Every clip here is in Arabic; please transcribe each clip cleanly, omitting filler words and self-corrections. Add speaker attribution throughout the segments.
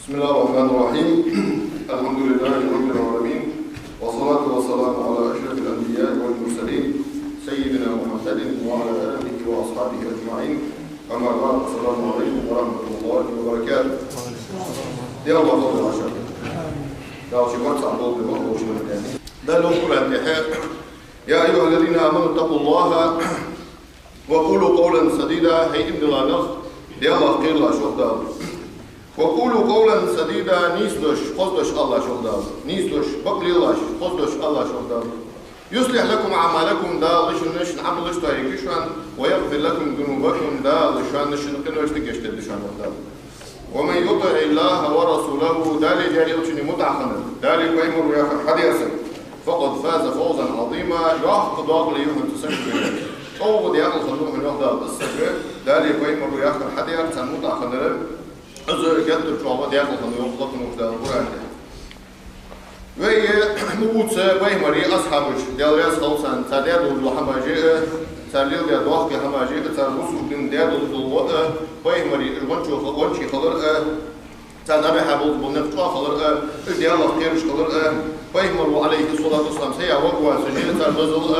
Speaker 1: بسم الله الرحمن الرحيم. الحمد لله رب العالمين، والصلاة والسلام على أشرف الأنبياء والمرسلين سيدنا محمد وعلى آله وأصحابه أجمعين. أما بعد، السلام عليكم ورحمة الله وبركاته. يا الله خير العشاء. يا شباب صعبوا بمقر وشباب يعني. ده لهم كل انتحاء. يا أيها الذين آمنوا اتقوا الله وقولوا قولا سديدا. هي ابن الله يا الله خير العشاء. وقولوا قولا سديدا. نيسلش خذش الله شغدان. نيسلش بقلي الله خذش الله شغدان. يصلح لكم أعمالكم دا لشنش نعملش تايكشان ويغفر لكم ذنوبكم دا لشان نشنقن واشتكشت لشان وقدام. ومن يطع الله ورسوله دالي جاري أتشني متعخنا دالي قيمر وياخر حديثا فقد فاز فوزا عظيما يحق ضاق ليوم تسنكر أو دي أقل خلوهم يحضر السفر دالي قيمر وياخر حديثا متعخنا أزر قدر شعبا دي أقل خلوهم يحضر القرآن وهي موسى ويمري أصحابش دالرياس خلصان تدادو الحماجئ ترليل دي دوخ حماجئ ترلوسو دين دادو الوضع ويمري وانشي خلر تنبي حبوض بنفتوا خلر دي الله خيرش خلر ويمروا عليه الصلاة والسلام سيا وقوا سجيل ترغزل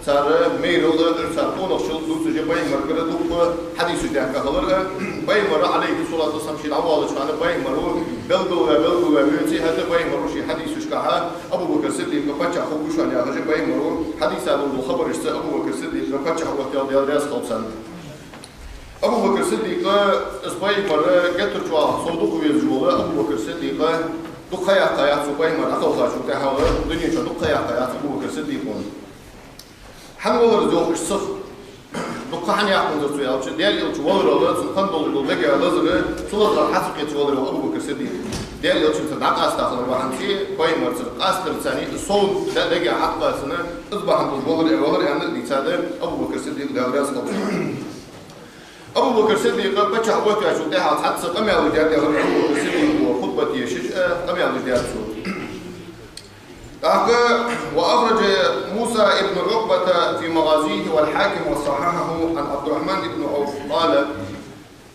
Speaker 1: تر ميرل ترقون الشل دوسجي ويمر كردوك حديث ديك خلر ويمر عليه الصلاة والسلام شيل عوالش كان ويمروا بلغوا بيوتي هذا ويمروا شي حديث شكاها أبو بكر الصديق فتح خوش على هذا ويمروا حديث هذا الخبر است أبو بكر الصديق فتح وقت دياس خلصان أبو بكر الصديق إسباي مرة قتل شوا صندوق ويزجوله أبو بكر الصديق دقيا قيا سباي مرة أخوها شو تحاول الدنيا شو دقيا قيا أبو بكر الصديق حنول رزق الصخ دقة حني أحمد رسول الله ديال يوتشوال رولات سلطان دول لقى لازم سلطة حسق يتوال أبو بكر الصديق ديال يوتشوال تدعك أستخدم وحنتي باي مرة أستر ثاني الصوت لقى عقبة سنة أصبح عند الظهر يعني اللي صادر أبو بكر الصديق ده راس أبو بكر الصديق بتشح وقت عشان ده حتى قام يعود جاري أبو بكر الصديق وخطبة يشج قام يعود جاري وأخرج موسى ابن عقبة في مغازيه والحاكم وصححه عن عبد الرحمن بن عوف قال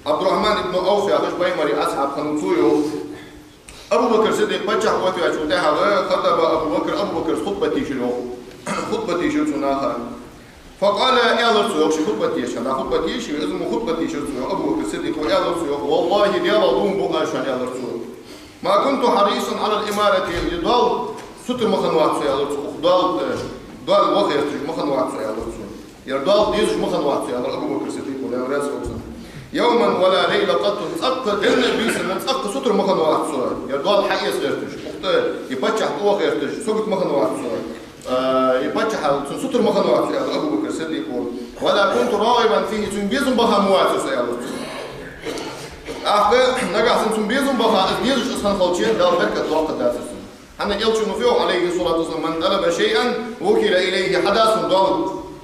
Speaker 1: عبد الرحمن بن عوف يا غش بيمري أصحاب خنوسيو أبو بكر الصديق بتشح وقت عشان ده خطب أبو بكر خطبة يشج سناها فقال يا لرسول يوكش خطبة يشي اسمه خطبة يشي أبو بكر الصديق ويا لرسول والله دي ضوم بغاشان يا لرسول ما كنت حريصا على الإمارة يضل ستر مخنوات يا لرسول ضل وخير مخنوات يا لرسول يضل ديج مخنوات يا أبو بكر الصديق ولا رسول يوما ولا ليلة قط تسقط النبي سنة تسقط ستر مخنوات يضل حقيقة غيرتش يبتشح قوة غيرتش سقط مخنوات يبتشح ستر مخنوات يا أبو بكر الصديق ولا كنت راغبا فيه تنبيزم بها مواتس يا لرسول أخبر نجح تنبيزم بها بيزش أصلا خلشين دار بركة وقت داسس أنا قلت إنه فيه عليه الصلاة والسلام من طلب شيئا وكل إليه حدث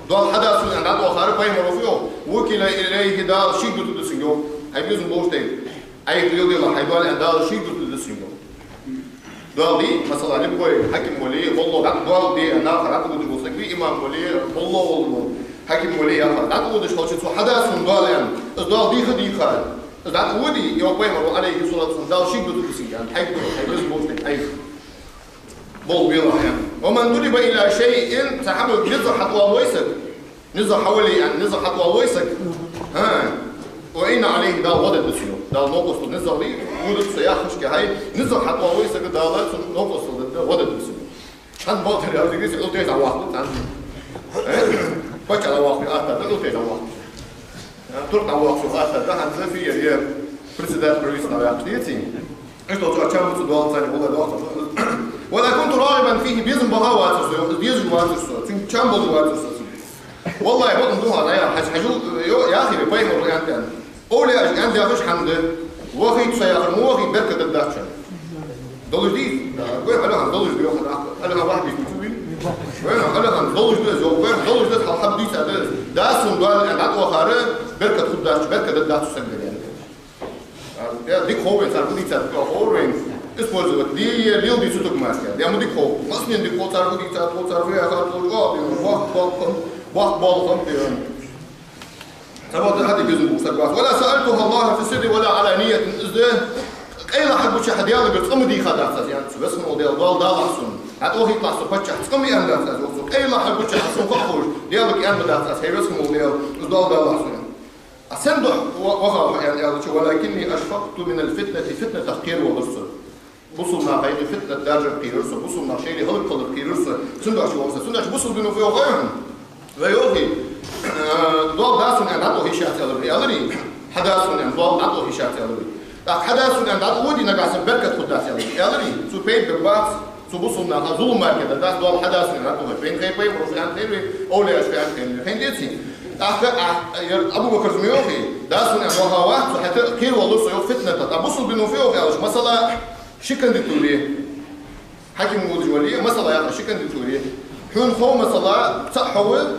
Speaker 1: ضل حدث عند عدو خارق بيمر فيه وكل إليه دار شيء تدسينه هاي بيزم بوشتين أي تقول الله هاي دار عند دار شيء تدسينه دار دي مثلا نبغى حكم ولي والله دار دي أنا خرجت بدي بوسك بي إمام ولي والله حكم ولي يا خالد عدو بدي شو شو حدث دار يعني دار دي خدي خالد دار ودي يوم بيمر عليه الصلاة والسلام دار شيء تدسينه يعني هاي بيزم بوشتين أي بول بيضح يعني ومن ضرب إلى شيء تحمل نزح حطوى ويسك نزح حوالي يعني نزح حطوى ويسك وإن عليه دا وضع بسيو دا نوقص نزح لي ودت سياخش كهاي نزح حطوى ويسك دا لا نوقص وضع بسيو هاد باطل يا أخي قلت قلت على واحد بتش على واحد قلت على واحد ترك على واحد ده هنزل فيه يا بريسيدنت بريس على عقليتي إيش لو تأكلم تدوان ثاني ولا كنت راغبا فيه بيزن بهاوات بيزن واتسو كم بول واتسو والله يبطن دوها لا حاجو يا اخي بيمر يعني اولي عندي افش حمد وخي سياخر مو وخي بركه الداتشن دولج دي قول انا دولج دي انا واحد يشوفي انا دولج دي زو دولج دي حب دي داسون دول عند وخاره بركه الداتش بركه الداتش سنجل يعني دي هو صار دي صار هورين использовать دي ليل دي سوتك ماسكه دي ام دي كو ماسنين دي كو صار دي صار فيها خاطر واحد بالهم تبغى هذه بيزن ولا سألتها الله في السر ولا علانية إذا أي لاحظ بوش حد يلا بيرتقم دي خدات يعني بس من وديال ضال ضال حسون هتوه يطلع صبتش تقم يندات أزوج أي لاحظ بوش حسون خفوش ديالك يندات هي بس من وديال ضال ضال حسون أسندح وغا يعني ولكني أشفقت من الفتنة فتنة تحقير وغرسة بوصلنا هاي فتنة درجة قيرسة بوصلنا شيء هلق قلب قيرسة سندح شو وصل سندح بوصل بينه فيه غيرهم ويوهي ضال داسون أن هذا هي شات يلري حداسون أن ضال هذا هي شات يلري حداسون أن هذا ودي نقاسم بركة خداس يلري سو بيت بالباس سو بوصلنا ظلم كذا داس ضال حداسون أن هذا بين غير بين وروح عن خير أولى أشياء خير خين ديتي أبو بكر زميوخي داسون أن وهاوات حتى خير والله سيو فتنة تبصل بينه فيه وغيرش مثلا شكل دتولي حكم مودجولي مثلا يا شكل دتولي حون خو مثلا تصحول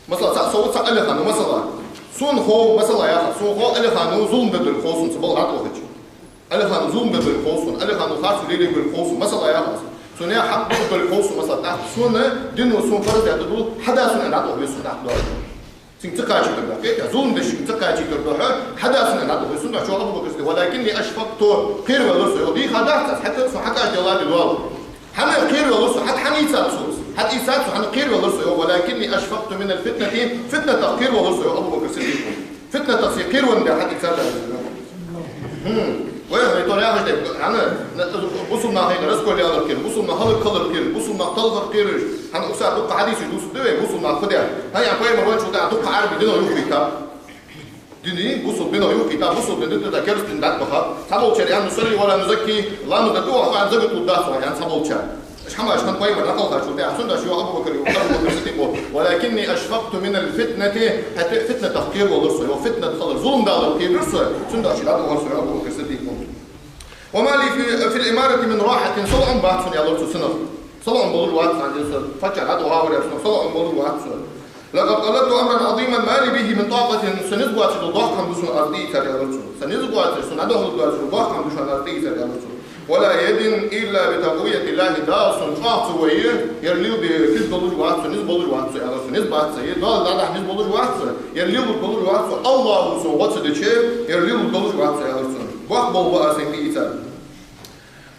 Speaker 1: مثلا تصوت على خانو مثلا سون خو مثلا يا سون خو على خانو ظلم بدل خوسون سبل عطوه على خانو ظلم بدل خوسون على خانو خاص ليلي بالخوسون مثلا يا سون يا حق بالخوسون مثلا سون دينو سون فرض يعتبروا حدا سون انا عطوه بيسون عطوه تنتقاجي تبقى ظلم دش تنتقاجي تبقى حدا سون انا عطوه بيسون شو ابو بكر ولكني اشفقت خير ولا يضي خدعت حتى حكى جلال الوالد حنا خير ولا حتى حنيسات حتى إيسات حنا خير ولا ولكني أشفقت من الفتنة فتنة تقير ولا أبو بكر الصديق فتنة تقير ولا حتى إيسات وين يطلع يا هجد أنا وصلنا هنا رزق اللي على الكير وصلنا هذا الكلر كير وصلنا طلق كير حنا أكثر دقة حديث يدوس دوي وصلنا خدها هاي عم باي مرات شو ده دقة عربي دينا يوم كتاب ديني وصل بينا يوم كتاب وصل بينا ده كيرس تندات بخاط سبوا شريان نصلي ولا نزكي لا ندعوه عن زبط والداس يعني سبوا شر إيش حما إيش كان بايمر نقلها شو ده عشان ده شو أبو بكر أبو بكر صديق ولكني أشفقت من الفتنة حتى فتنة تفكير ورسل وفتنة خلق ظلم ده الكبير رسل شو ده شيء هذا ورسل أبو بكر صديق وما لي في الإمارة من راحة صلوا عن بعض يا الله سنة صلوا عن بقول واحد عن فجأة هذا هاور يا صلوا عن بقول واحد لقد قلت أمرا عظيما ما لي به من طاقة سنزبط الضغط بسن أرضي يا الله سنزبط سنده الضغط بسن أرضي يا الله ولا يد إلا بتقوية الله داس شخص ويه يرليو بكل دولار واحد نسبة واحد على نسبة سيد دول ده نسبة واحد يرليو بالدولار واحد الله سو واتس ذا شيء يرليو بالدولار واحد على وقبل بقى سنتي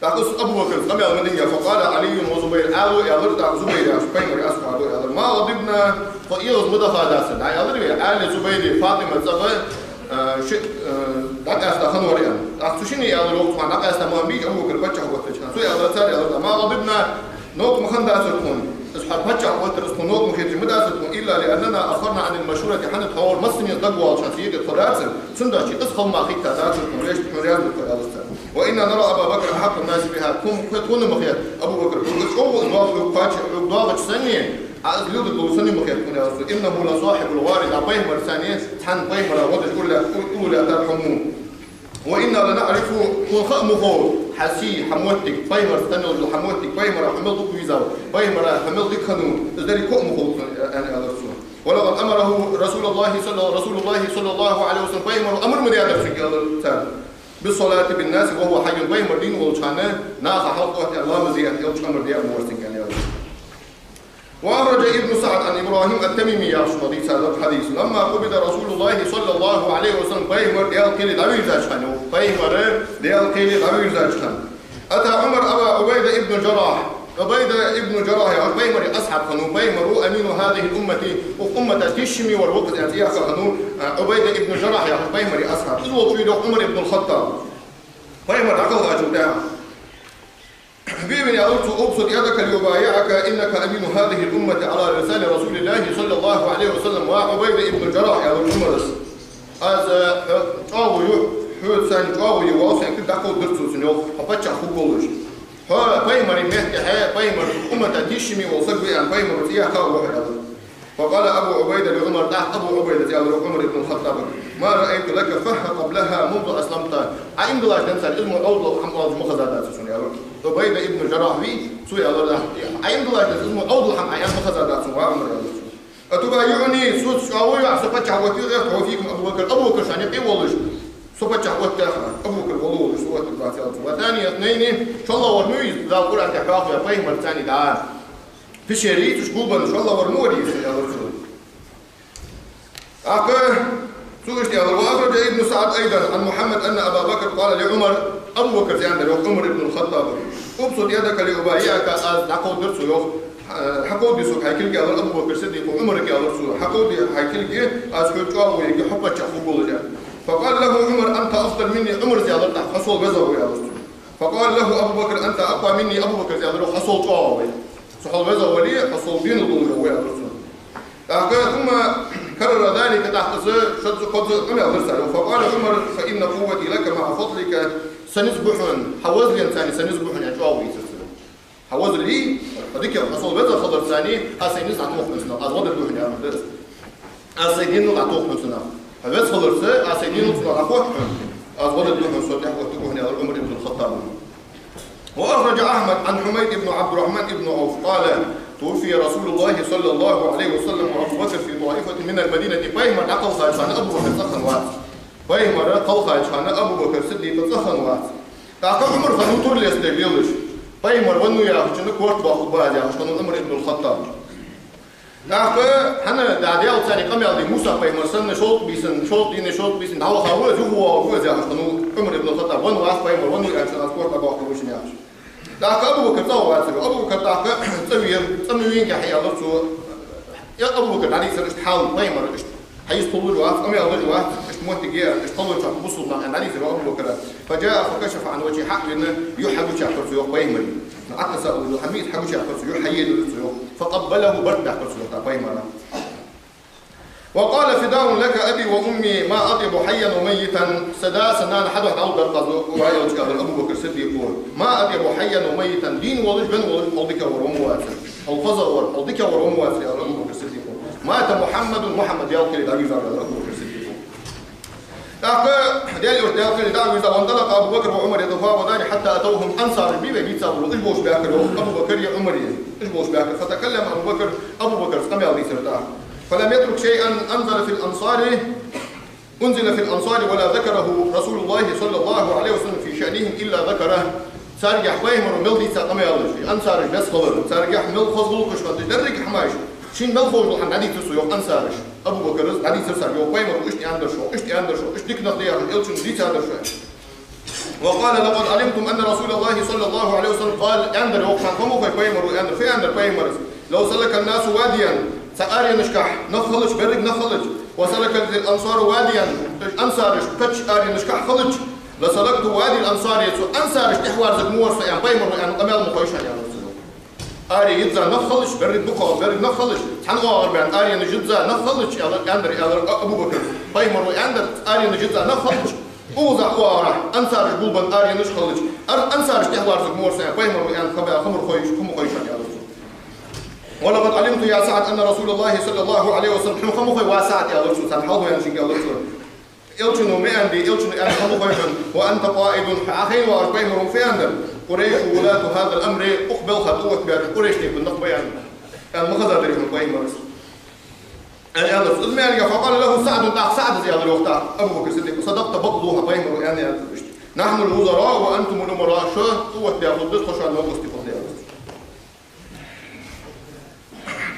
Speaker 1: تقص أبو بكر قبل المدينة فقال علي وزبير قالوا يا غرد زبير يا سبعين أصحابه يا ما غضبنا فإيرز مدخل داسن يا غرد آل زبير فاطمة زغير شيء دك أستخدم وريان أخشيني يا غرد ما دك أستخدم بيج أبو بكر بتشا هو تشان سو يا غرد يا غرد ما غضبنا نوت مخن داسن أصحاب بتشا هو ترسل نوت مخيج مداسن إلا لأننا أخرنا عن المشورة حنت حول مصر يدقوا عشان سيد الفراسن سنداشي أسخل ما خيك تداسن وليش مريان بالفراسن وإن نرى أبا بكر أحق الناس بها كون مخير أبو بكر أول نوع قاتش ضاغط سنية أزلود الدوسني مخير كون يرسل إنه لصاحب الوارد عبيه مرسانية تحن بيه مرا وضع أولى ترحمون وإنا لنعرف كون خأمه حسي حموتك بيه مرستنل حموتك بيه مرا حمل ضد ويزاو بيه مرا حمل ضد خنون إذا كأمه أنا أرسل ولقد أمره رسول الله صلى الله عليه وسلم بيه مرا أمر من يعرف شيء بالصلاة بالناس وهو حي بين مردين والشانة ناخ حلقه الله مزيان يلش أمر ديال مورسين يعني وأخرج ابن سعد عن إبراهيم التميمي يا شمدي سادة الحديث لما قبض رسول الله صلى الله عليه وسلم بيمر ديال كيل داوير زاجخان بيمر ديال كيل داوير زاجخان أتى عمر أبا عبيدة ابن الجراح عبيدة ابن الجراح يا بيمر أصحاب خنو بيمر أمين هذه الأمة وأمة تشمي والوقت يعني يا خنو عبيدة ابن الجراح يا بيمر أصحاب إذ في عمر ابن الخطاب بيمر عقل أجودها بيبني قلت أبسط يدك ليبايعك إنك أمين هذه الأمة على رسالة رسول الله صلى الله عليه وسلم وعبيدة ابن الجراح يا عمر هذا قاوي حول سان قاوي واسع كل دقوا درسوا سنوك حبتش أخوكولش ها بيمر مهدي حياة بيمر أمة تشمي وصقبي عن بيمر فيها خاو واحد فقال أبو عبيدة لعمر تحت أبو عبيدة يا عمر بن الخطاب ما رأيت لك فه قبلها منذ أسلمت عند الله تنسى العلم أوضل حمد مخزادات سنيا عبيدة ابن الجراح بي سوي الله عند الله تنسى العلم أوضل حمد عيان مخزادات سنيا عمر أتبايعني سوت شاوي عصبت شعوتي غير توفيكم أبو بكر شان يبقي والله سوبر شعوت أبو بكر والله سوت الباطل وثاني اثنين إن شاء الله ورميز ذا قرآن تحقق يا بيمر ثاني دعاء في شريط شكوبا إن شاء الله ورموري يا رسول أكو سوشتي هذا. وأخرج ابن سعد أيضا عن محمد أن أبا بكر قال لعمر أبو بكر زي عندنا عمر بن الخطاب أبسط يدك لأبايعك نقود درسو حقود يسوق هيكل قال أبو بكر صديق وعمر قال رسول حقود هيكل أسكت جوا ويجي حبة شخوبول جا. فقال له عمر أنت أفضل مني. عمر زيادة تحت حصول بزوا يا رسول. فقال له أبو بكر أنت أقوى مني. أبو بكر زيادة حصول جوا صحول بزوا ولي حصول دين الضوء يا رسول. ثم كرر ذلك تحت شد قد فقال عمر فإن قوتي لك مع فضلك سنسبح حوز لي ثاني سنسبح يعني شو أوي حوز لي هذيك حصول بزوا خضر ثاني أسينيس عطوه نسنا أزود الدهن يا مدرس أسينين عطوه نسنا بس خضر ثاني أسينين نسنا عطوه أزود الدهن صدق وتقول هنا عمر بن الخطاب. وأخرج أحمد عن حميد بن عبد الرحمن بن عوف قال توفي رسول الله صلى الله عليه وسلم وأبو بكر في طائفة من المدينة بيمر عقل خايشان أبو بكر سخن وات بيمر عقل خايشان أبو بكر صديق سخن وات تعقل عمر فنوتور ليستقبلش بيمر ونو يا شنو كورت باخذ بعد يا شنو عمر بن الخطاب تعقل حنا دعيا وثاني قام يعطي موسى بيمر سن شوط بيسن دعوة خاوز هو يا شنو عمر بن الخطاب ونو واس بيمر ونو يا شنو كورت باخذ وش نياش دعك أبو بكر توا واسر أبو بكر دعك تسوين كحيا لرسو يا أبو بكر عليه سر استحال بيمر حيز طول الوقت أمي أول الوقت مهتجيا طول شاب بصوا عن عليه سر أبو بكر فجاء فكشف عن وجه حق لأنه يحب شاكر في بيمر عطس أبو حميد حب شاكر في يحيي لرسو فقبله برد رسو بيمر وقال فداء لك أبي وأمي ما أطيب حيا وميتا سدا سنان حد واحد عود القضاء وهاي وجه أبو بكر الصديق يقول ما أطيب حيا وميتا دين ولش بن ولش حوضك ورم واسر الفضل ور حوضك ورم واسر يا أبو بكر الصديق مات محمد يالكل دعوي زار أبو بكر الصديق ديال يالكل دعوي زار وانطلق أبو بكر وعمر يتفاوضان حتى أتوهم أنصار البيبة بيتصابوا إيش بوش بأكل أبو بكر يا عمر إيش بوش بأكل فتكلم أبو بكر استمع لي سرتاه فلم يترك شيئا أنزل في الأنصار ولا ذكره رسول الله صلى الله عليه وسلم في شأنهم إلا ذكره سارجح بيمر وملدي ساقمي الله أنصارش بس خبر سارجح مل خزلو كشفان تدرك حماش شين مل خزلو عن عدي تسو يوم أنصارش أبو بكر عدي تسر يوم بيمر وإشتي أندر شو إشتي نقضيها إلشن دي تأندر شو وقال لقد علمتم أن رسول الله صلى الله عليه وسلم قال أندر وقفان فمو في بيمر وأندر في أندر بيمر لو سلك الناس واديا سأري نشكح نخلج برق نخلج وسلك الأنصار واديا أنصارش كتش أري نشكح خلج لسلكت وادي الأنصار يسو أنصارش تحوار زكمور سيان بيمر يعني قمال مخيشان يا رسول أري يتزا نخلج برق بقى برق نخلج تحنوا غربان أري نجدزا نخلج يا أبو بكر بيمر ياندر أري نجدزا نخلج أوزع وارح أنصارش بولبان أري نشخلج أنصارش تحوار زكمور سيان بيمر يعني خمر خيشان يا رسول. ولقد علمت يا سعد أن رسول الله صلى الله عليه وسلم حين خمخي واسعد يا رسول سان حظه ينشق يا رسول إلشنو مئن دي إلشنو أنا خمخي وأنت قائد أخين وأربعهم في أندر قريش ولاة هذا الأمر أقبل خطوة بيار قريش تكون نقبيان المخزر دريهم قائم مرس أنا أدرس المالية فقال له سعد زي هذا الوقت أبو بكر الصديق صدقت بقضوها قائم يعني نحن الوزراء وأنتم الأمراء شو قوة بيار ضد خشوا عن موقف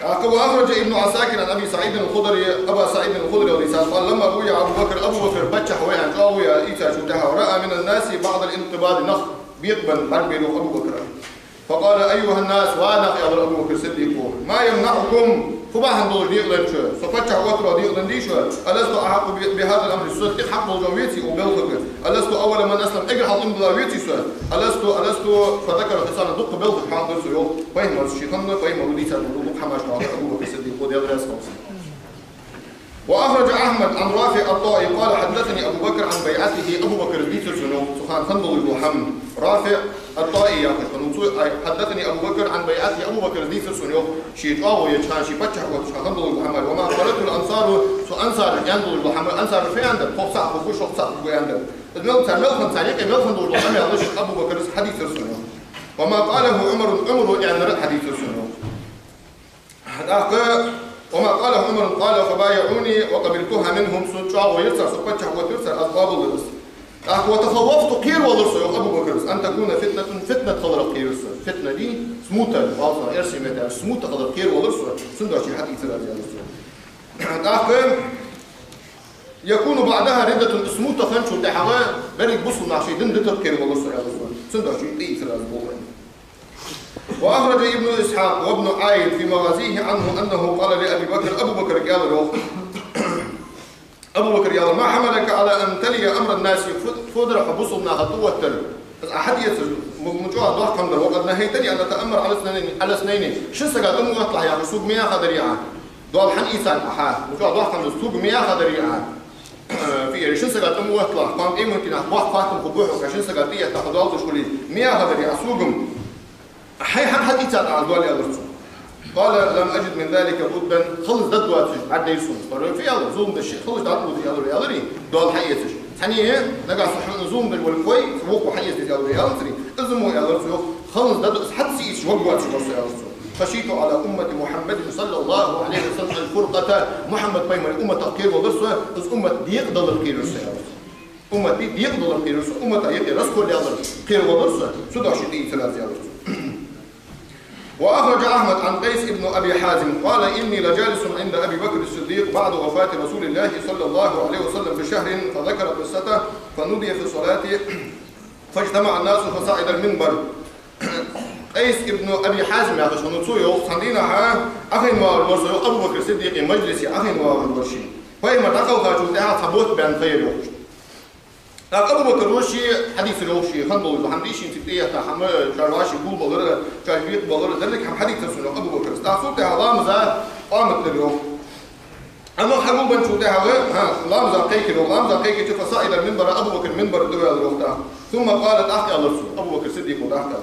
Speaker 1: وأخرج ابن عساكر عن أبي سعيد الخدري أبا سعيد الخدري قال لما بويع أبو بكر بتشح ويا جاويا إيتا شتها ورأى من الناس بعض الانقباض نخ بيقبل مربي أبو بكر فقال أيها الناس وأنا يا أبو بكر صديق ما يمنعكم فباهن دول ديقلن شو ففتح وتر ديقلن دي شو ألست أحق بهذا الأمر الصدق حق الجويتي وبلغك ألست أول من أسلم أجر حق بلاويتي سو ألست فذكر حسان دق بلغك حاضر سو فهم الشيطان فهم ودي سال حماش أبو بكر الصديق ودي أدرس وأخرج أحمد عن رافع الطائي قال حدثني أبو بكر عن بيعته أبو بكر ديتر سنو سخان خندل الوحم رافع الطائي يا أخي حدثني أبو بكر عن بيعته أبو بكر ديتر سنو شيطاو يشان شيبتش وشان خندل الوحم وما قالت الأنصار سو أنصار يندل الوحم أنصار في عندك فوق ساعة فوق شوط ساعة في عندك الملك ملخن تعليق ملخن دول الوحم يا رجل أبو بكر حديث سنو وما قاله عمر يعني رد حديث سنو وما قاله عمر قال فبايعوني وقبلتها منهم سنشا ويرسل سبتشح وترسل أسباب الرس وتخوفت قير ورس يا أبو بكر أن تكون فتنة قدر قير فتنة دي سموتة واصلة إرسي متى سموتة قدر قير ورس سندر شيء حديث الرجال يكون بعدها ردة اسمه تفنشو تحوا بريك بصوا ناشي دن دتر كير والله سو يا الله سنداشي اي ثلاث بوين. واخرج ابن اسحاق وابن عايد في مغازيه عنه انه قال لابي بكر ابو بكر قال له ابو بكر قال ما حملك على ان تلي امر الناس فدر فبصوا خطوه تل احد يسر مجوع ضحك كم وقد نهيتني ان اتامر على اثنين شو سقط امه اطلع يا سوق 100 خضريعه دول حن إيسان أحد مجوا ضحك كم سوق 100 خضريعه في ريشن سقط امه اطلع قام ايه ممكن اخبار فاتم قبوح عشان سقطيه تاخذوا شغلي 100 خضريعه سوقهم حي حد إيسان على دول يالرسو قال لم أجد من ذلك بدا خلص ضد واتش عاد يسون قالوا في يلا زوم ده الشيء خلص عاد ودي يالري دول حيتش ثانيه نقع صح زوم ده والكوي سوق حيت يالري ازمو يالرسو خلص ضد حد سيش وقت واتش يالرسو خشيت على أمة محمد صلى الله عليه وسلم الفرقة محمد بيمر أمة الخير ورسو از أمة يقدر الخير يالرسو أمة يقدر الخير يالرسو أمة يقدر رسكو يالرسو خير ورسو سودا شيء ثلاث يالرسو. وأخرج أحمد عن قيس ابن أبي حازم قال إني لجالس عند أبي بكر الصديق بعد وفاة رسول الله صلى الله عليه وسلم بشهر فذكر قصته فنودي في الصلاة فاجتمع الناس فصعد المنبر. قيس ابن أبي حازم يا أخي نتصويو صندينا أخي الورسو أبو بكر الصديق مجلس أخي الورشي فإما تقوا فاجوتها ثبوت بأن خير أبو بكر وشي حديث الوشي خنبل وحمديشي تبتيه تحمل شرواشي بول بغير شايبيت بغير ذلك هم حديث السنة أبو بكر استعصوت علامة قامت لليوم أما حبوب بنشوتها لامزة قيكي لامزة قيكي فصائد المنبر أبو بكر منبر الدولة الوقتها ثم قالت أحكي الله رسول أبو بكر صديق وأحكي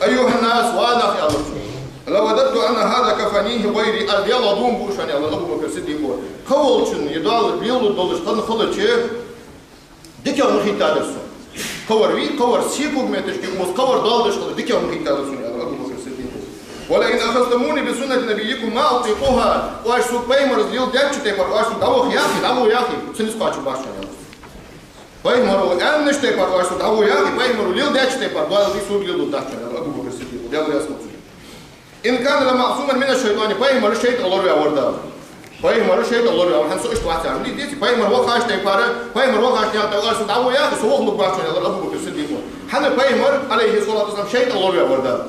Speaker 1: أيها الناس وأنا أحكي الله رسول لو وددت أن هذا كفانيه غيري أرض يلا دوم بوشان يلا أبو بكر صديق قولشن يدال بيولو دولش قد خلت شيء ديكيو مخيط تادرسون قور سيكو بمتشكي قور دالدش قد ديكيو مخيط تادرسون يا أبو بكر الصديق ولئن أخذتموني بسنة نبيكم ما أطيقوها وأشسوك بايمرز ليو ديكشو تيبر وأشسوك دعوه يا أخي سنسقاتشو باشا يا بايمرو أن نشتيبر وأشسوك دعوه يا أخي بايمرو ليو ديكشو تيبر دوال دي سوق ليو داشا يا أبو بكر الصديق ديالو ياسمو إن كان لمعصوما من الشيطان بايمر الشيطان الله يا وردان بايمر شيء الله يا وحن سويش واحد عندي ديتي بايمر وقاش تيبارة بايمر وقاش يا تقول سو دعوة يا سوق مقباش يا الله أبو بكر الصديق حنا بايمر عليه الصلاة والسلام شيء الله يا وردا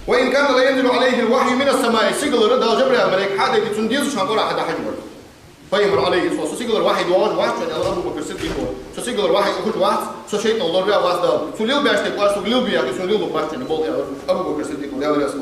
Speaker 1: وإن كان لا ينزل عليه الوحي من السماء سيقل رد جبريل الملك حدا يتنديز شنقول حدا حجبر بايمر عليه الصلاة والسلام سيقل واحد واحد يا الله أبو بكر الصديق سو سيقل واحد أخذ واحد سو شيء الله يا واحد سو ليل بيش تقول سو ليل بيا سو ليل مقباش يا بول يا أبو بكر الصديق يا الله يسوع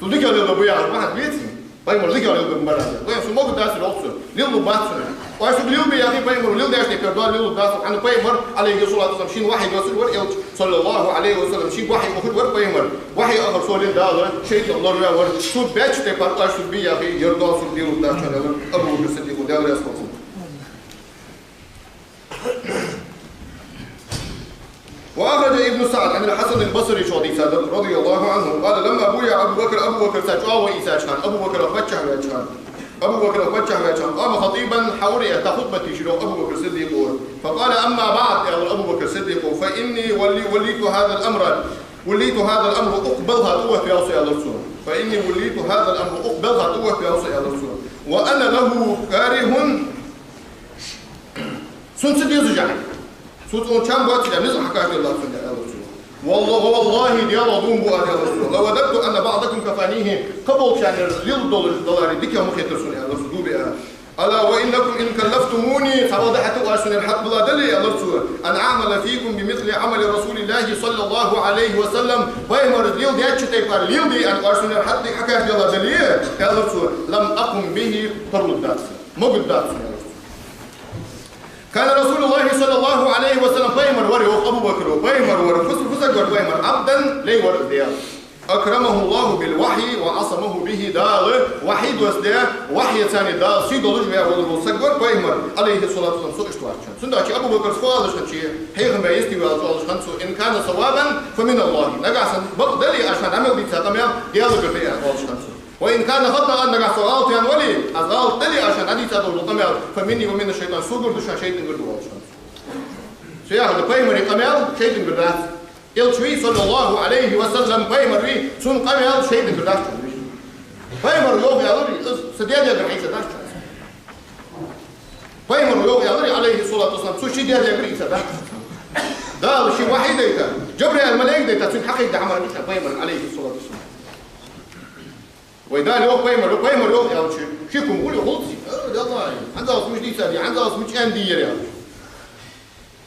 Speaker 1: سو ديك اللي بيا واحد بيتي بايمر ليك على المباراه وين سو موجود داس الوقت ليل مباتنا واش ليل بيا في بايمر ليل داس تكردوا ليل داس عن بايمر عليه الصلاه والسلام شين واحد يوصل ور صلى الله عليه وسلم شي واحد ياخذ ور بايمر واحد اخر سولين دال شيء الله يا ور سو باتش تكردوا سو بيا في يرضى سو ليل داس ابو بكر الصديق داول يا اسمه وأخرج ابن سعد عن الحسن البصري شودي سعد رضي الله عنه قال لما بويع أبو بكر سجوا وإساجان أبو بكر فتح ويجان قام خطيبا حورية خطبة شلو أبو بكر الصديق فقال أما بعد يا أبو بكر الصديق فإني وليت هذا الأمر أقبلها قوة يا رسول الله فإني وليت هذا الأمر أقبلها قوة يا رسول الله وأنا له كاره سنسدي زجاج سوتون كم وقت إذا نزل حكاية الله سبحانه وتعالى والله ديال دوم بو يا رسول لو وددت أن بعضكم كفانيه قبل كان ليل دولار ديك يوم خير رسول يا رسول بها ألا وإنكم إن كلفتموني فوضحت أرسل الحق بلا دليل يا رسول أن أعمل فيكم بمثل عمل رسول الله صلى الله عليه وسلم ويمر ليل ديال شتيبار ليل دي أن أرسل الحق حكاية الله دليل يا رسول لم أقم به فرد داس مجد داس كان رسول الله صلى الله عليه وسلم بايمر وري أبو بكر بايمر وري فسق بايمر عبدا لي وري ديال أكرمه الله بالوحي وعصمه به دال وحيد وسديا وحي ثاني دال سيدولج بيا ولو سقور بايمر عليه الصلاة والسلام سو اشتواش سنداكي أبو بكر سوالش كشي هيغم بيستي وزوالش كنسو إن كان صوابا فمن الله نجعسن بقدلي عشان عمل بيتساقميا ديالو بيا والش كنسو وإن كان خطأ نجعس غلط يعني ولي أغلط تلي عشان عدي تدور القمال فمني ومن الشيطان سوغر دشان شيطان غير والش كنسو سياق بايمر قمال شيطان غير يلشوي صلى الله عليه وسلم بايمر وي سون قمال شيطان غير بايمر يوم يا ولي سديا يا جماعه سداش فيمر يوغي عليه الصلاة والسلام سو شي ديال يبري سبع دال شي واحد ديتا جبريل الملائكة ديتا سن حقيقة عمل فيمر عليه الصلاة والسلام وإذا لو فيمر يوغي على شيكم قولي غلطي الله عندها مش دي سبع عندها مش عندي يا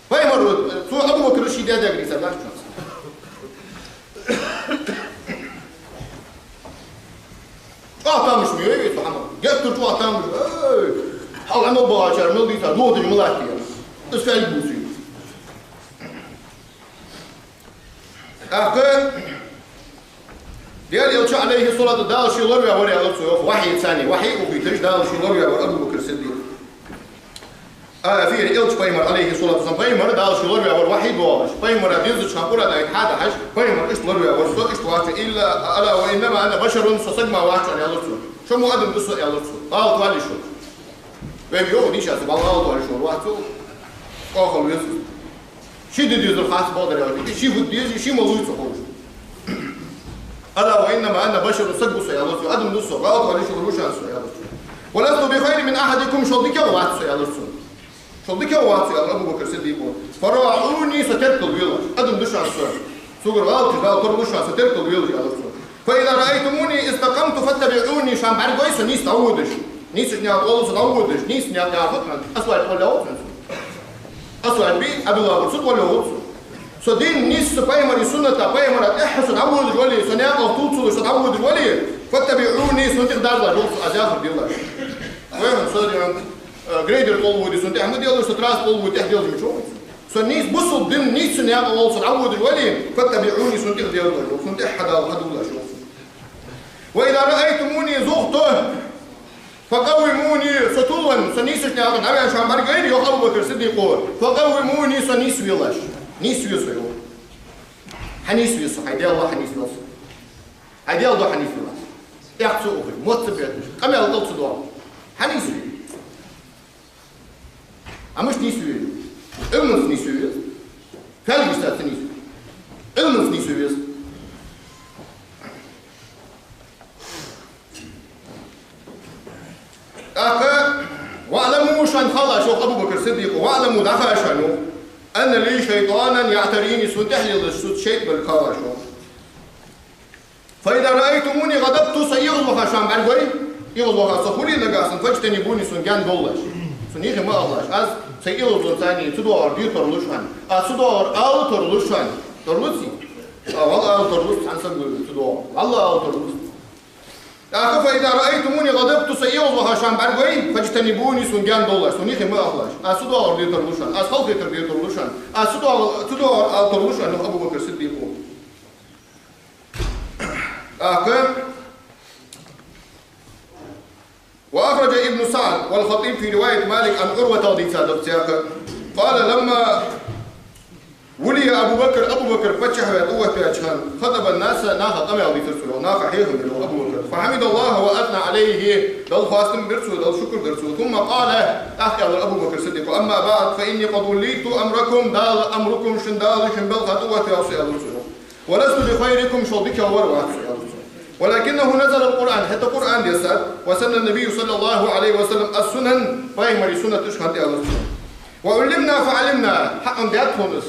Speaker 1: فيمر سو أبو بكر شي ديال يبري سبع أعطى مش مية محمد جت ترجع أعطى مش حاول عمل باشر مل ديتا نود الملاكية اسفل بوسي أخي ديال يلشى عليه الصلاة دال شي لوريا وريا لطسوف وحي ثاني وحي وبيتش دال شي لوريا ور أبو بكر الصديق في يلش بيمر عليه الصلاة والسلام بيمر دال شي لوريا ور وحي دواش بيمر ديز شامبورا دا يتحدى حش بيمر إيش لوريا ور سو إيش واش إلا ألا وإنما أنا بشر صصدق واش على لطسوف شو مقدم دسو يا لطسوف قال توالي شو بيبيو ديش أسباب الله توالي شو واتو آخر يسوع شي ديز الخاص بقدر يعني شي بديز شي موجود صحوش ألا وإنما أنا بشر صدق سيالات أدم دو الصغار ولا شغلوش عن سيالات ولست بخير من أحدكم شلدك ووات سيالات شلدك ووات سيالات أبو بكر الصديق فرعوني سترك البيضة أدم دوش عن سيالات سوغر غالط قال تردوش عن سترك البيضة فإذا رأيتموني استقمت فاتبعوني شام بعد كويس نيس تعودش نيس نيا قولس تعودش نيس نيا فتنا أصلا ولا أوتن أصلا بي أبو الله برصد ولا أوتن سدين نيس بايمر سنة بايمر احسن عود الولي سنيا قطوط سن عود الولي فاتبعوني سنت دارلا جوز ازافر ديلا وين صديق جريدر قول سنت احمد يلا ستراس قول تحديد مشو سنيس بصوا دين نيس سنيا قول سن عود الولي فاتبعوني سنت ديلا سنت حدا ولا شوف واذا رايتموني زغته فقوموني ستولن سنيس نيا على شان مرغين يو ابو بكر الصديق فقوموني سنيس ويلاش نيس يوسف حنيس يوسف هيدي الله حنيس يوسف هيدي الله حنيس يوسف يقصو أخي موت بيتش كم يلقط صدوا حنيس أمش نيس إلمنس نيس فعل مستعد نيس إلمنس نيس أخي واعلموا شان خلا شوف أبو بكر الصديق واعلموا دخل شانو أن لي شيطانا يعتريني سن تحليل السود شيء بالكواشو فإذا رأيتموني غضبت سيغضبها شام بعد يغضبها صفولي لقاسن فاجتنبوني سن جان دولش سن يخي ما أغلاش أز سيغضب ثاني تدوار دي ترلوشان تدوار آل ترلوشان ترلوسي والله آل ترلوس عن سبب تدوار والله آل ترلوس أخو فإذا رأيتموني غضبت سيغضبها شام بعد فاجتنبوني سن جان دولش سن يخي ما أغلاش تدوار دي ترلوشان خلقي تربية ترلوشان تدوار ترلوشان أبو بكر الصديق وأخرج ابن سعد والخطيب في رواية مالك عن عروة رضي الله قال لما ولي أبو بكر فتح قوة أجهان خطب الناس ناخ قمع رضي الله ناخ حيهم أبو بكر فحمد الله وأثنى عليه دل خاصم برسول دل شكر برسول ثم قال أخي أبو بكر الصديق أما بعد فإني قد وليت أمركم دال أمركم شندال شنبل خطوة يا رسول الله ولست بخيركم شوبك وروعة ولكنه نزل القرآن حتى القرآن يسأل وسن النبي صلى الله عليه وسلم السنن فهمري سنة تشهد يا رسول وعلمنا فعلمنا حقا دياتهم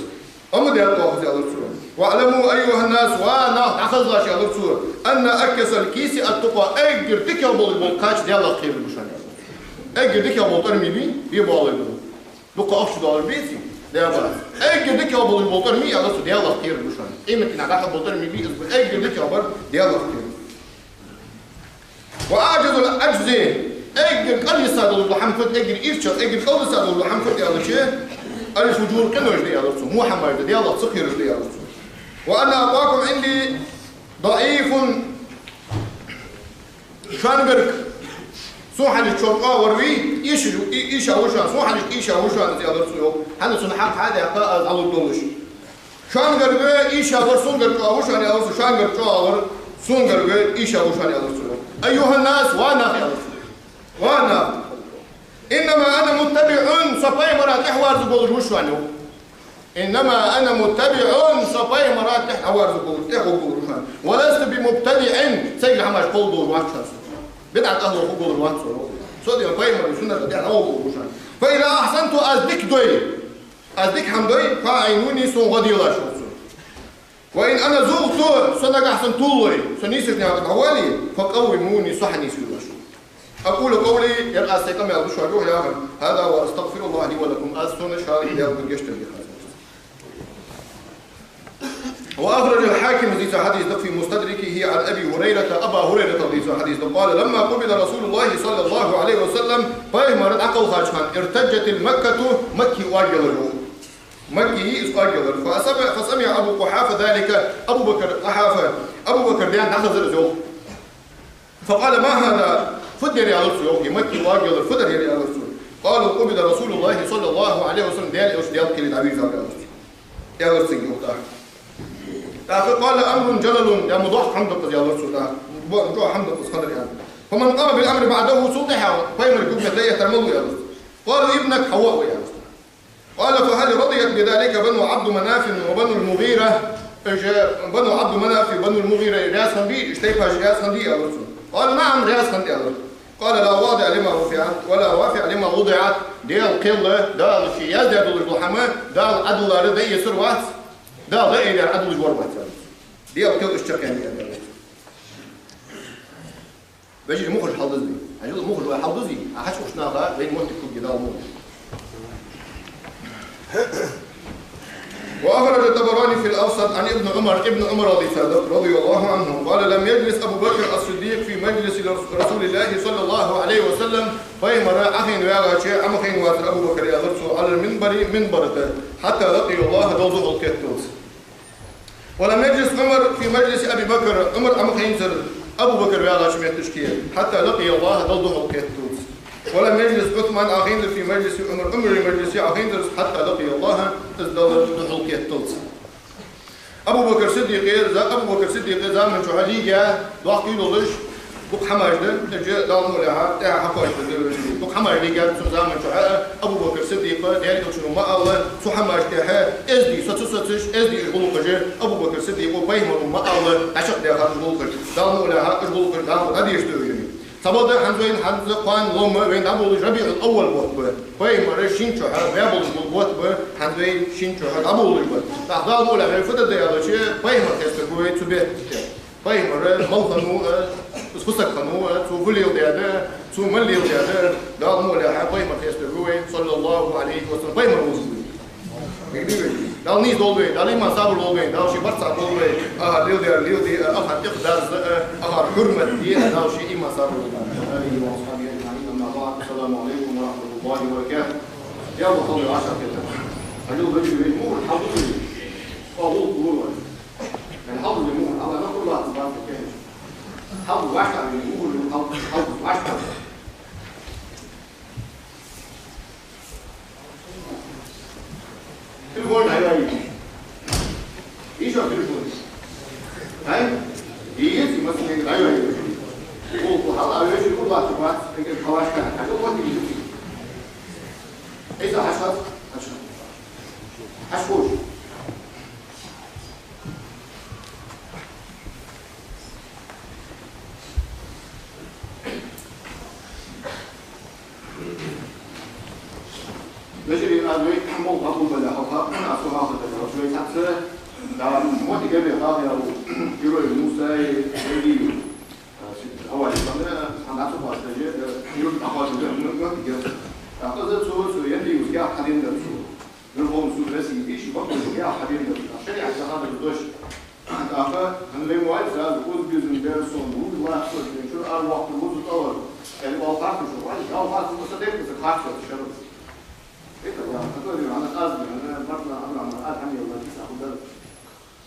Speaker 1: أما دياتهم يا رسول واعلموا أيها الناس وانا أخذ الله يا رسول أن أكس الكيس التقوى أجر تكبل بالقاش ديال الله خير المشان أجر تكبل ترمي بي يبالي بقى أفشد على البيتي ديابا أجر تكبل بالترمي يا رسول ديال الله خير المشان إيمتنا راح بالترمي بي أجر تكبل ديال الله خير وأعجز الأجزاء أجر قل يصادل الحمفت أجر إيرشاد أجر قل يصادل الحمفت يا رسول أليش وجور قنوش دي يا رسول مو حمايد دي الله تسخير دي يا رسول وأنا أطاكم عندي ضعيف شانبرك سوحل الشرقاء وروي إيش أوشان سوحل إيش أوشان زي هذا رسول هذا سنحق هذا يقال على الدولش شانبرك إيش أوشان أوشان يا رسول شانبرك أور سونغرك إيش أوشان يا رسول أيها الناس وأنا يا رسول وأنا إنما أنا متبع صفاي مرات حوار زبول وشوانه إنما أنا متبع صفاي مرات حوار زبول وشوانه ولست بمبتدع سيد حماش قول دور واحد بدعة أهل قول واحد صدق صفاي مرات سنة بدعة أهل وشوانه فإذا أحسنت أزدك دوي أزدك حمدوي فأعينوني سون غدي الله شوصون وإن أنا زغت سنك أحسن طولي سنيسك نعمل حوالي فقوموني صحني سوى الله شوصون أقول قولي يرقى سيقام يا أبو شعبوه يا هذا وأستغفر الله لي ولكم أسفن شاري يا أبو قشتر وأخرج الحاكم ذي حديث في مستدركه عن أبي هريرة أبا هريرة ذي حديث قال لما قبل رسول الله صلى الله عليه وسلم فاهمرت عقل خارجان ارتجت المكة مكي واجل مكي واجل فسمع أبو قحافة ذلك أبو بكر ديان أخذ الزوج فقال ما هذا فدر يا رسول مكي واجل فدر يا رسول قالوا قبل رسول الله صلى الله عليه وسلم ديال كلي العبيد يا رسول قال أمر جلل يا مضاح حمد يا رسول الله مضاح حمد قدر يعني فمن قام بالأمر بعده صلح فيمر كبنة لا يترمل يا رسول قالوا ابنك حواء يا رسول قال فهل رضيت بذلك بنو عبد مناف وبنو المغيرة بنو عبد مناف وبنو المغيرة رياس خندي اشتيفها رياس خندي يا رسول قال نعم رياس خندي يا رسول قال لا واضع لما رفعت ولا وافع لما وضعت ديال قلة دال شيء يزداد الحمى دال عدل رضي يسر وقت ده إلى عدل الجوار دي أبكر الشركان يعني بيجي مخرج حافظني عجل مخرج حافظني أحش وشناها بين موت كل جدال موت وأخرج الطبراني في الأوسط عن ابن عمر رضي الله عنه قال لم يجلس أبو بكر الصديق في مجلس رسول الله صلى الله عليه وسلم فيمر أخين ويا شيء أم خين واسر أبو بكر يغرس على المنبر حتى لقي الله دوزه الكتوس ولم يجلس عمر في مجلس أبي بكر عمر أم خين سر أبو بكر ويا شيء تشكيل حتى لقي الله دوزه الكتوس ولم يجلس عثمان أخين في مجلس عمر في مجلس أخين حتى لقي الله دوزه الكتوس أبو بكر صديق زمن شو هليجا ضاق يدلش بق حماجد تجي دام ولا تاع حكاية بق حماجد جاب زمن شو أبو بكر صديق يعني شنو ما الله شو حماجد إزدي ستش إزدي يقولوا كجى أبو بكر صديق وبيهم ما الله عشق ده هذا يقولوا كجى دام ولا يقولوا كجى دام هذا يشتري سبب حنزوين حنز قان لوم وين دابول ربيع الأول بوت بيهم رشين شو بيابول بوت حنزوين شين شو دابول بوت تحضر ولا غير فترة ده هذا شيء بيهم تستقوي تبي بيهم ملخنو خصك خنو تقوليو ده تمليو ده دام ولا بيهم تستقوي صلى الله عليه وسلم بيهم وصل دال نيز دولوي دالي ما صابر دولوي دال شي برصا دولوي ليودي أخر إقدار أخر حرمة دي دال شي إما صابر آله وأصحابه أجمعين أما بعد السلام عليكم ورحمة الله وبركاته يا الله صلي 10 كده هجوب بجي بالمور الحمد لله قبول قبول الحمد لله الله ما كل واحد صباح كده الحمد لله 10 بالمور الحمد 10 تلفون هاي ايش هو تلفون هاي يجي مثلا هاي وحاول ايش كل واحد واحد الحواش كان هذا هو اللي يجي اذا حشوش نجري نادوي حمول قبول بلا حقها أنا أسمع هذا الشيء تحسه لا ما تجمع هذا يروي موسى يجي أول سنة أنا أسمع هذا يروي أخوات ما تجمع أخذ سو يندي وسيا حدين ده سو نرهم سو راسي إيش بقول وسيا حدين ده عشان يعرف هذا الدوش أخذ هنلاقي واحد سأل كل جزء من درسون هو واحد شو أروح الوضع طول يعني واقع شو واحد أو واحد مصدق بس خاصة الشرط إيه طبعا هتقولي أنا قاصد أنا برضه أنا أرحم يلا تسعة خدام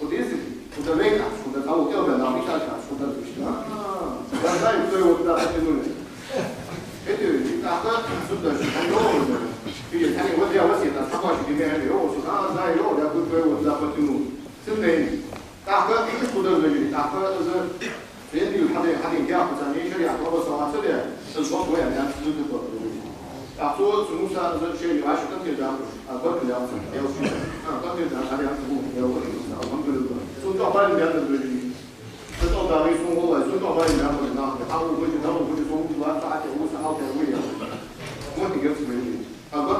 Speaker 1: وديزي خدام بيك خدام أو كده ولا نعمل شيء خدام بيشتغل ده زي بتوع وده أكيدونه إيه دي أحد سودة شنو في الحين ودي وسيط أصحاب شو دي يعني هو سودان زي هو ده بتوع وده أكيدونه سنين أحد خدام بيجي أحد إذا عندي الحدين جاء مثلا شريعة ربع ساعة سريع الصوت وين يعني سودة أقول سنوسا هذا الشيء عايش كم كده أقول كده يا وشي كم كده هذا يحسبون يا وشي الحمد لله سنتو أبالي بيان الرجلي سنتو داري سون والله سنتو أبالي بيان الرجلي حاول وجه دارو وجه سون والله ساعة وساعة وتروية مو تجلس مني أقول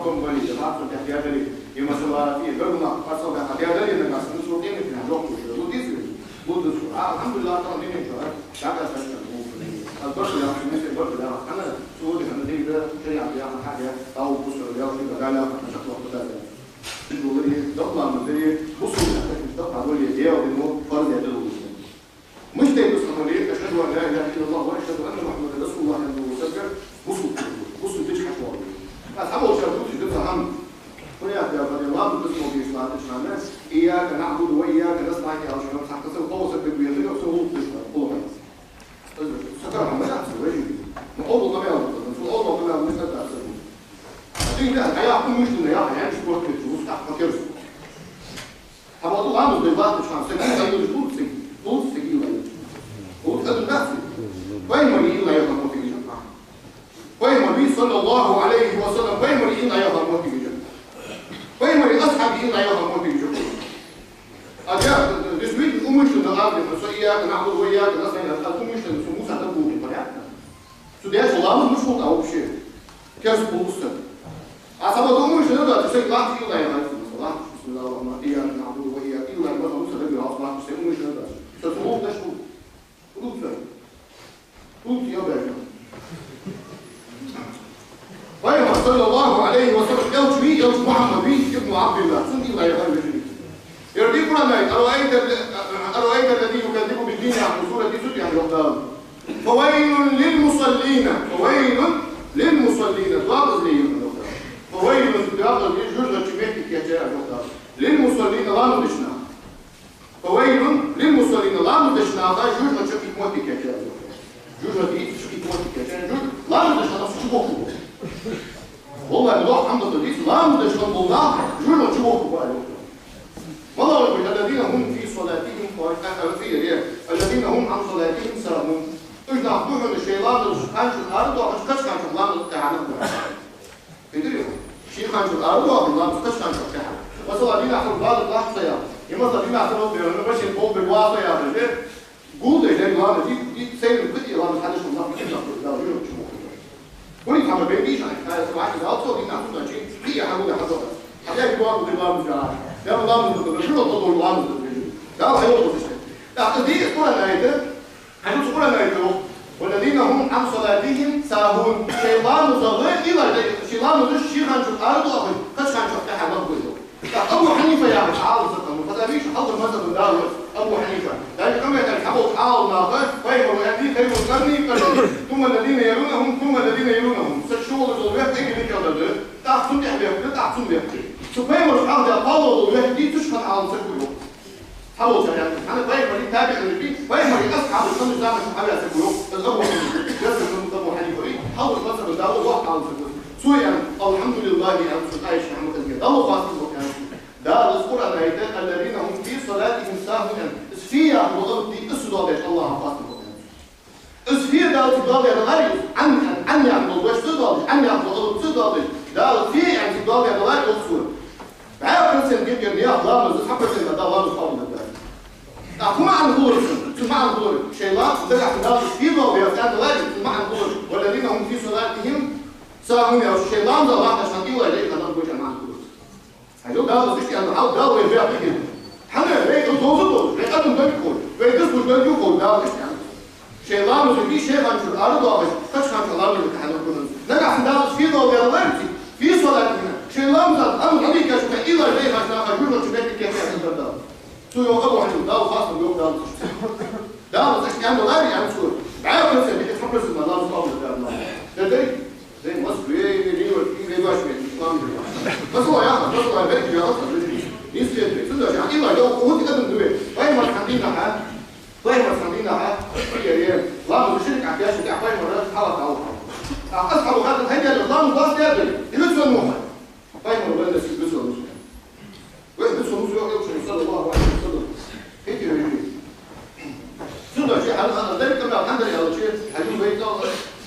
Speaker 2: حكم ولي جماعة التحديات يمثلها في بلغنا قصة التحديات اللي الناس نسوقين في الوقت وديس بود الحمد لله ترى دين الجوار شاكر سنة البرد يا أخي مثل البرد ده أنا سعودي أنا دي ده شيء عم حاجة أو بص الرياض في بدالة نشاط وقت بدالة الولي تطلع من ذي بصوا من تطلع ولي ديا وبنو فرد يدلو مش ده بس خليه أشهد أن لا إله إلا الله وأشهد أن محمدا رسول الله أنه مسجل بصوا تيجي حكوا بس أول شيء تقول شيء أهم وياك يا بني الله باسمه في صلاة الشامل إياك نعبد وإياك نستعين يا رسول الله حتى تصل قوة بالبيضين وتصل قوة سكر ما يحصل ويجي نقول ما يعرف نقول ما مش تأثير هذه لا الحياة كل مش النياحة يعني شو وقت الفلوس تحت كيرس هبقى طول عامل بالبعض مش عارف سكين زي الفلوس طول سكين هو هذا الناس وين مريين لا يظهر في الجنة وين النبي صلى الله عليه وسلم وين مريين لا يظهر في الجنة وين مري أصحابي لا يظهر في الجنة أجاب رسمي أمش النهار إياك نعبد وإياك نستعين أمش سموسة تبوه بالطريقة سودياش الله مش مطلع أو بشيء كيف بوصل عصابة أمش نقدر تسيب الله في الله يغير الله بسم الله الرحمن الرحيم إياك نعبد وإياك إلا ما موسى نبي عصبة تسيب أمش نقدر ستموت تشكو قلوب ثاني قلوب يا باشا وإنما صلى الله عليه وسلم يوجد محمد بن ابن عبد الله سنتي الله يغير بجري يرضيكم أن أرأيت الذي يكذب بالدين عن سورة سورة عن الأقدام فويل للمصلين ضابط ليهم فويل ضابط لجوجة شميتك يا جاء الأقدام للمصلين لا ندشنا فويل للمصلين لا ندشنا هذا جوجة شميتك موتك يا جاء جوجة دي شميتك موتك يا جاء جوجة لا ندشنا نفسك شبوكو والله بضوح حمد الرئيس لا ندشنا الله جوجة شبوكو والله الذين هم في صلاتهم الذين هم عن صلاتهم ساهون اجنا حضوهم الشيطان كانش الارض وكاش كانش الله مستعان تدري شيء كانش الارض والله كاش كانش مستعان وصل بينا حول بعض اللحظه يا اما بينا حول بينا ماشي فوق بالواقع يا رجل قول لي الله دي سير الفيديو الله مش حدش الله كده لا يوم تشوفه ولي تعمل بيبيش انا سمعت الاوتو دي نعمل شيء هي حاجه حضرتك حاجه جواب بالله مش عارف يا الله من الرجل تطول الله من الرجل لا هيوقف الشيء لا دي الصوره النهايه هنقول الصوره النهايه والذين هم عن صلاتهم ساهون شيطان صغير الى شيطان مش شيء كان في الارض وابد كاش كان في حاجه بقوله ابو حنيفه يا عاوز ما تبيش حضر مثلا الدار ابو حنيفه لان كما يتحبوا تعاون ناقص فاهم يعني كلمه قرني ثم الذين يلونهم الشغل الوقت اللي كده تاخذ تحبيه تاخذ بيه سبحان الله ده طاولوا ويهدي تشهد على سكوله حاول يعني انا باين ما تابع اللي فيه باين ما اصحاب الصلاه ده مش حاجه سكوله الغرب جالس من ابو حنيفه حاول مثلا ده واحد على سكوله سو يعني الحمد لله يعني عايش محمد الجد الله خاصه يعني ده الصوره الذين هم في صلاتهم ساهون اسفيا وضبط دي اسدوا الله خاصه اسفيا ده تضاد يا غالي عن يعني وش تضاد عن يعني تضاد ده في يعني تضاد يا غالي الصوره بعد كنت نجيب يا الله مش حبه ان ده الله صار ده ما عن دور ما عن دور شيء لا طلع في الناس في ضوء يا كان غالي ما عن دور والذين هم في صلاتهم ساهون يا الشيطان ده الله عشان يقول لك انا بقول ما عن دور هيقول ده مش انا عاوز ده ويبيع كده حنا بيت توصل بيقدم ده يقول بيدس ده يقول ده يعني شيطان مش في شيء عن الارض ولا كاش عن الارض اللي احنا كنا نجح في في ضوء يا غالي في صلاتنا شيطان ده امر عليك يا شيخ الى اليه عشان اقول لك كيف يحصل ده سو يوقفوا عند ده وخاص باليوم ده مش يعني غالي يعني شو بعد كده بيتحمس الموضوع صعب ده زي مصر ليه واش بس هو يا بس هو بيت يا اصلا يصير تقدر يعني الا لو هو تقدم دوله باين ما عندنا هي لا مش شركه عكاش بتاع باين مرات حاول تعوض اصحاب هذا الهيئه النظام الخاص يدري يلبسوا المهم باين مرات الناس يلبسوا المهم ويلبسوا المهم صلى الله عليه وسلم هيك تقدر شيء على ذلك كما عندنا يا شيخ حديث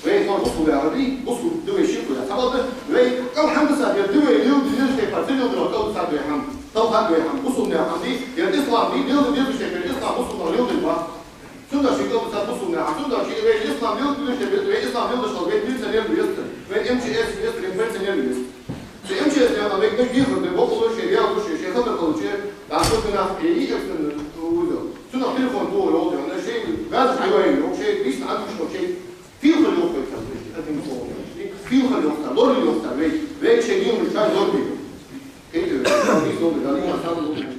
Speaker 2: وين صار بصوا يا عربي بصوا دوي شيخ يا حضرتك وين كم حمد سعد دوي اليوم دي نشتي فاتين يوم لو سعد يا حمد طب حد يا حمد بصوا يا حمدي يا الاسلام دي اليوم دي مش الاسلام بصوا اليوم دي بقى تقدر شيء كم سعد بصوا يا حمد تقدر شيء وين الاسلام اليوم دي مش الاسلام اليوم ده شغال بين سنين بيست وين ام جي اس بيست وين سنين بيست في ام ne bir okulu şey ya bu şey kadar kalıcı. Ben bu günah iyi yapsın uydu. Sonra telefon doğru oluyor. Ne şey bazı hayvan yok. Şey biz anlatmış şey fil yok tabii. Adım oluyor. Fil yoksa, lor yoksa ve şey diyormuş ben zor değil. Şey diyor. Biz oluyor. Yani insan oluyor.